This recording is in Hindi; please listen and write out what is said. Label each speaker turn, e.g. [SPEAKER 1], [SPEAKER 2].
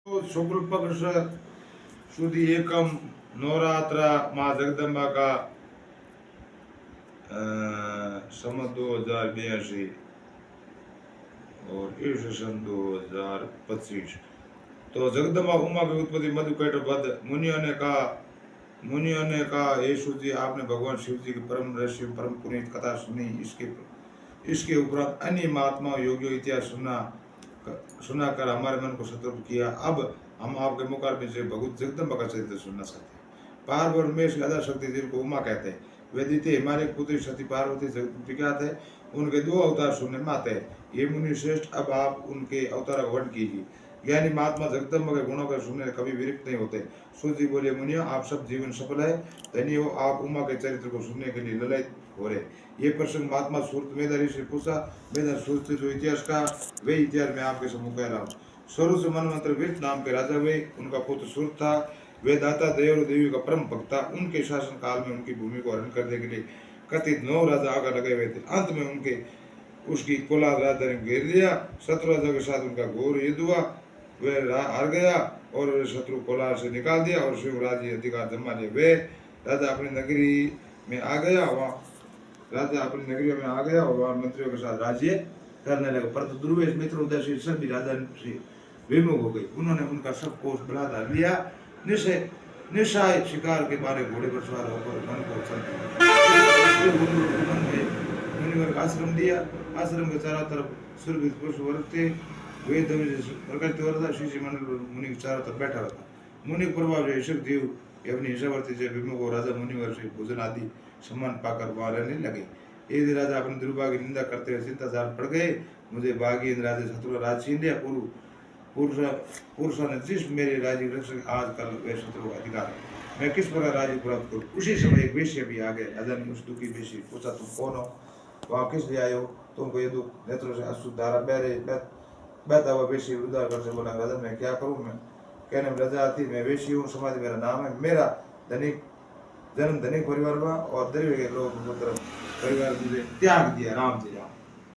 [SPEAKER 1] तो शुक्ल पक्ष शुद्ध एकम नवरात्रा माँ जगदम्बा का सन 2082 और ईश सन 2025। तो जगदम्बा उमा की उत्पत्ति मधुकैटभ मुनियों ने कहा हे शिव जी, आपने भगवान शिव जी की परम रहस्य परम पुनीत कथा सुनी। इसके उपरांत अन्य महात्मा योगियों इतिहास सुनाकर हमारे मन को संतृप्त किया। अब हम आपके मुखारबिंद से भगवत जगदम्बा का चरित्र सुनना चाहते हैं। पार्व और मेष अदा शक्ति जिनको उमा कहते हैं, वे द्वितीय हिमालय पुत्री सती पार्वती से विख्यात है। उनके 2 अवतार सुनने में आते हैं। ये मुनि श्रेष्ठ, अब आप उनके अवतार का वर्णन कीजिए। ज्ञानी महात्मा जगदम्बा के गुणों का सुनने कभी विरक्त नहीं होते। सूर्य जी बोले, मुनियों, आप सब जीवन सफल है, धन्य हो, आप उमा के चरित्र को सुनने के लिए ललायत हो रहे। ये प्रसंग महात्मा सूरत मेधारी से पूछा। मेधारी सूरत से जो इतिहास का वे इतिहास में आपके सम्मुख कह रहा हूँ। स्वरूप से मनमंत्र वीर नाम के राजा वे, उनका पुत्र सूरत था। वे दाता देव देवी का परम भक्त था। उनके शासन काल में उनकी भूमि को हरण करने के लिए कथित 9 राजा आगे लगे हुए थे। अंत में उनके उसकी कोलाद राजा ने घेर लिया। 7 राजा के साथ उनका घोर युद्ध हुआ। वे हार गया और शत्रु कोलार से निकाल दिया और शिव राज्य अधिकार जमा लिए। वे राजा अपनी नगरी में आ गया और वहाँ मंत्रियों के साथ राज्य करने लगा। परंतु दुर्वेश मित्रोदय से सभी राजा से विमुख हो गई। उन्होंने उनका सब कोष बलात्कार लिया। निशाय शिकार के मारे घोड़े पर सवार होकर मन को मुनिवर का आश्रम दिया। आश्रम के चारों तरफ सुरभित पुरुष वर्ग थे। वे प्रकृति वर्ग शिशि मंडल मुनि के चारों तरफ बैठा रहता। मुनि प्रभाव ईश्वर देव अपनी ईशावर्ती से विमुख और राजा मुनिवर से भोजन आदि सम्मान पाकर वहां रहने लगे। एक दिन राजा अपने दुर्भाग्य की निंदा करते हुए चिंताजार पड़ गए। मुझे भागी राजा शत्रु राज छीन लिया। पुरुषों ने जिस मेरे राज्य रक्षक आज कल वे शत्रु का अधिकार है, मैं किस प्रकार राज्य प्राप्त करूं। उसी समय एक वेश्या भी आ गए। राजा ने उस दुखी वेश्या पूछा, तुम कौन हो, वहाँ किस लिए आए हो, तुमको ये दुख। नेत्रों से अशुद्ध धारा बहता हुआ वेश्या उदार कर से बोला, राजा मैं क्या करूं। मैं कहने में राजा आती, मैं वेश्या हूँ, समाधि मेरा नाम है। मेरा जन्म धनिक परिवार में और दरिद्र के लोग परिवार मुझे त्याग दिया राम जी।